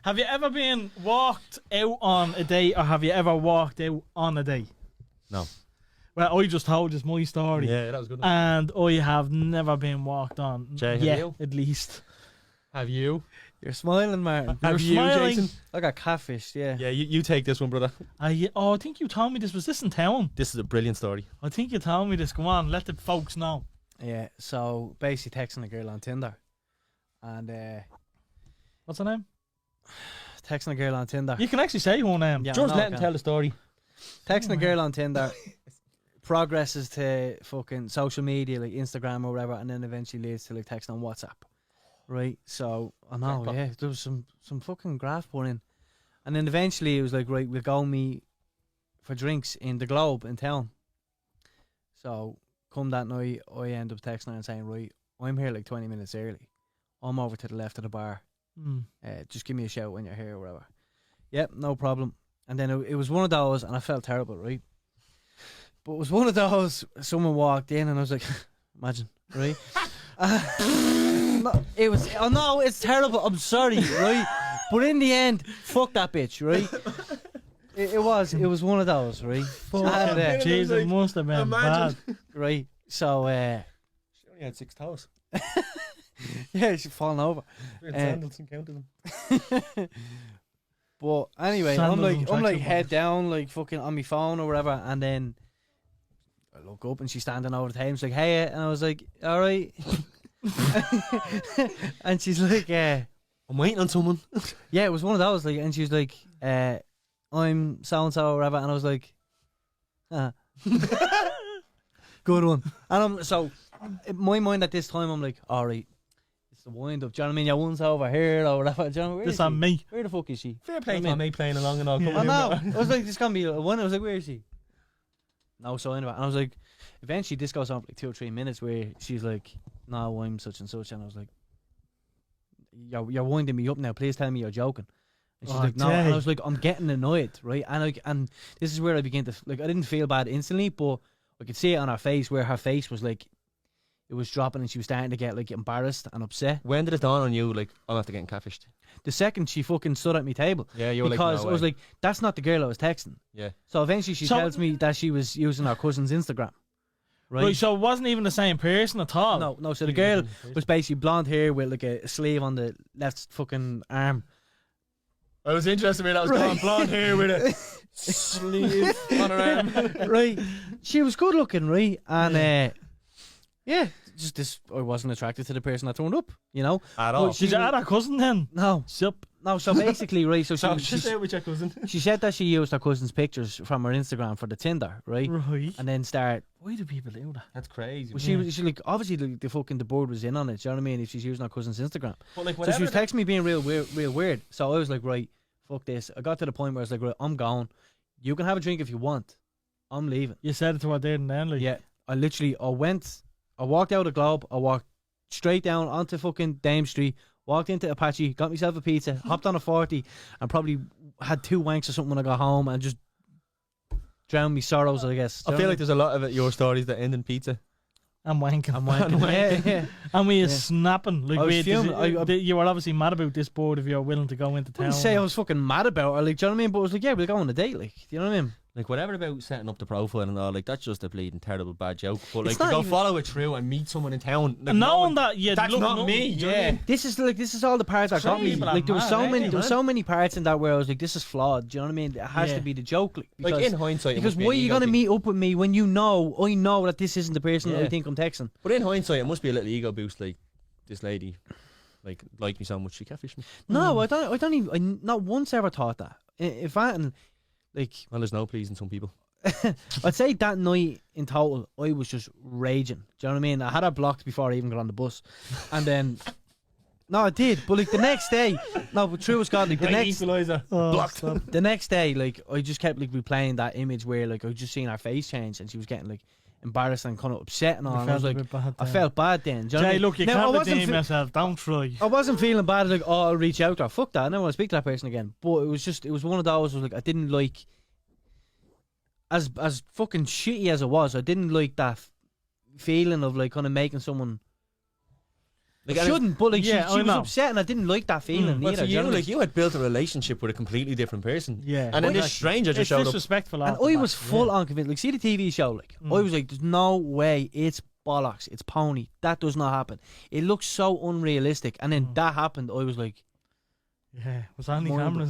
Have you ever been walked out on a date, or have you ever walked out on a date? No. Well, I just told you my story. Yeah, that was good. And I have never been walked on. Jay, have yet, you? at least. Have you? You're smiling, Martin. Have you, smiling. Jason? I got catfished, yeah. Yeah, you take this one, brother. I think you told me this. Was this in town? This is a brilliant story. I think you told me this. Come on, let the folks know. Yeah, so basically texting a girl on Tinder. And What's her name? texting a girl on Tinder. You can actually say her name. Yeah, Just I know let I him can. tell the story. Texting a girl on Tinder progresses to fucking social media like Instagram or whatever, and then eventually leads to like text on WhatsApp. Right? So I know, Crackpot. yeah, there was some fucking graft put in. And then eventually it was like, right, we'll go meet for drinks in the Globe in town. So come that night, I end up texting her and saying, right, I'm here like 20 minutes early. I'm over to the left of the bar. Just give me a shout when you're here or whatever. Yep, no problem. And then it was one of those, and I felt terrible, right? But it was one of those, someone walked in and I was like, imagine, right? No, it was, oh no, it's terrible, I'm sorry, right? But in the end, fuck that bitch, right? It was one of those, right? And, Jesus, must have been bad. right, so, She only had 6 toes. yeah, she's falling over. Sandals and counted them. But anyway, Sandals and I'm like tracksuit head down, like fucking on my phone or whatever, and then I look up and she's standing over the table. She's like, "Hey," and I was like, "All right," and she's like, I'm waiting on someone. "Yeah, it was one of those." Like, and she's like, "I'm so and so or whatever," and I was like, "Good one." And I'm so in my mind at this time, I'm like, "All right." It's the wind up. Do you know what I mean? Your one's over here or whatever. Do you know, where This is on she? me. Where the fuck is she? Fair play I to mean- me playing along and all. Yeah. Coming I in, know. I was like, this can't be a one. I was like, where is she? No, so anyway, and I was like, eventually this goes on for like 2 or 3 minutes where she's like, no, I'm such and such, and I was like, you're winding me up now. Please tell me you're joking. And she's Oh, like, no, and Jay. I was like, I'm getting annoyed, right? And this is where I began to like, I didn't feel bad instantly, but I could see it on her face where her face was like, it was dropping, and she was starting to get like embarrassed and upset. When did it dawn on you, like, I'm after getting catfished? The second she fucking stood at my table. Yeah, you were Because like, no I was way. like, that's not the girl I was texting. Yeah. So eventually she So- tells me that she was using her cousin's Instagram. Right, so it wasn't even the same person at all. No. So the girl was basically blonde hair with like a sleeve on the left fucking arm. I was interested in that. Was going blonde hair with a sleeve on her arm. Right. She was good looking, right? And yeah, just this. I wasn't attracted to the person that turned up. You know. At all. Well, Did you add her cousin then? No. Sup. No. So basically, right. So So she, just there with your cousin. she said that she used her cousin's pictures from her Instagram for the Tinder, right? Right. And then start. Why do people do that? That's crazy. Well, she like obviously the board was in on it. Do you know what I mean? If she's using her cousin's Instagram. But like, So she was texting me being real weird. So I was like, right, fuck this. I got to the point where I was like, right, I'm gone. You can have a drink if you want. I'm leaving. You said it to her there and then, like. Yeah, I walked out of the Globe. I walked straight down onto fucking Dame Street. Walked into Apache, got myself a pizza, hopped on a 40, and probably had 2 wanks or something when I got home, and just drowned me sorrows, I guess. I feel like there's a lot of it, your stories that end in pizza. I'm wanking. I'm wanking. Yeah. And we are Yeah. snapping. Like, I was wait, fuming. you were obviously mad about this board if you're willing to go into I town. wouldn't say I was fucking mad about her, like, do you know what I mean? But I was like, yeah, we'll go on a date, like, do you know what I mean? Like, whatever about setting up the profile and all, like, that's just a bleeding terrible bad joke. But like, It's to not go even- follow it through and meet someone in town, like, Knowing that you that's look not me. Do you know what I Yeah. mean? This is all the parts that got me. People are Like, there was mad, so eh, many, there was man? so many parts in that where I was like, this is flawed. Do you know what I mean? It has Yeah. to be the joke, like, Like, because, in hindsight, it because must be why are an you ego gonna thing. meet up with me when I know that this isn't the person that I Yeah. think I'm texting? But in hindsight, it must be a little ego boost. Like, this lady, like me so much, she catfished me. No, I don't even. I not once ever thought that. If I like, Well, there's no pleasing some people. I'd say that night in total, I was just raging. Do you know what I mean? I had her blocked before I even got on the bus, and then. No, I did, but like the next day, no, but true as God, like the next, equalizer. Oh, Blocked. stop. the next day, like I just kept like replaying that image where like I was just seeing her face change, and she was getting like embarrassed and kind of upset and all. You And I was felt a like, bit bad I then. felt bad then. Do you know what I Jay, mean? look, you Now, I can't wasn't redeem yourself. Don't try. I wasn't feeling bad, like, oh, I'll reach out to her. Fuck that. I never want to speak to that person again. But it was one of those, like, I didn't like, as fucking shitty as it was, I didn't like that feeling of, like, kind of making someone Like, I and shouldn't, but like Yeah, she I was know. upset, and I didn't like that feeling But either. for do you know you, what I like mean? you had built a relationship with a completely different person. Yeah. And then this Exactly. stranger just It's showed up. disrespectful. And off the I bat. was full on convinced. Like, see the TV show, like I was like, "There's no way, it's bollocks, it's pony. That does not happen. It looks so unrealistic." And then that happened. I was like, Yeah. Was there any Mind cameras?